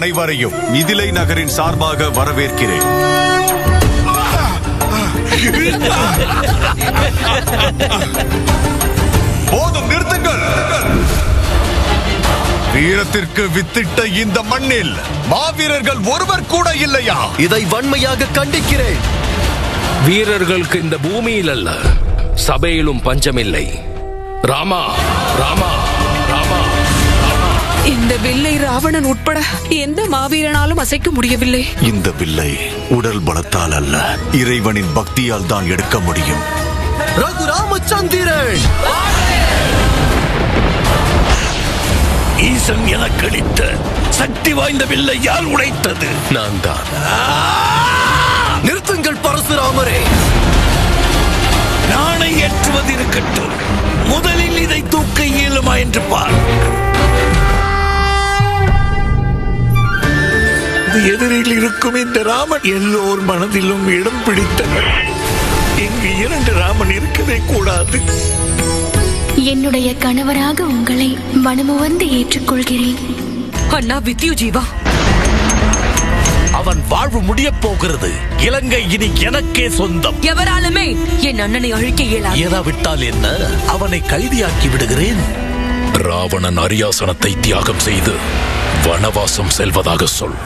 அனைவரையும் மிதிலை நகரின் சார்பாக வரவேற்கிறேன். போதும், நிறுத்துங்கள். வீரத்திற்கு வித்திட்ட இந்த மண்ணில் மாவீரர்கள் ஒருவர் கூட இல்லையா? இதை வன்மையாக கண்டிக்கிறேன். வீரர்களுக்கு இந்த பூமியில் அல்ல, சபையிலும் பஞ்சமில்லை. ராமா, ராமா, ராமா. இந்த வில்லை ராவணன் உட்பட எந்த மாவீரனாலும் அசைக்க முடியவில்லை. இந்த வில்லை உடல் பலத்தால் அல்ல, இறைவனின் பக்தியால் தான் எடுக்க முடியும். ரகுராமச்சந்திரன், ஈசன் எனக்கு அளித்த சக்தி வாய்ந்த வில்லை யார் உடைத்தது? நான் தான். நிறுத்துங்கள் பரசுராமரே. நாணை ஏற்றுவது இருக்கட்டும், முதலில் இதை தூக்க இயலுமா என்று பார். எதிரில் இருக்கும் இந்த ராமன் எல்லோர் மனதிலும் இடம் பிடித்தவர். இங்கு இரண்டு ராமன் இருக்கவே கூடாது. என்னுடைய கணவராக உங்களை மனமுவந்து ஏற்றுக்கொள்கிறேன். அண்ணா வித்யு ஜீவா, அவன் வாழ்வு முடிய போகிறது. இலங்கை இனி எனக்கே சொந்தம். எவராலுமே என் அண்ணனை அழிக்க இயலாது. ஏதாவிட்டால் என்ன, அவனை கைதியாக்கி விடுகிறேன். ராவணன் அரியாசனத்தை தியாகம் செய்து வனவாசம் செல்வதாக சொல்.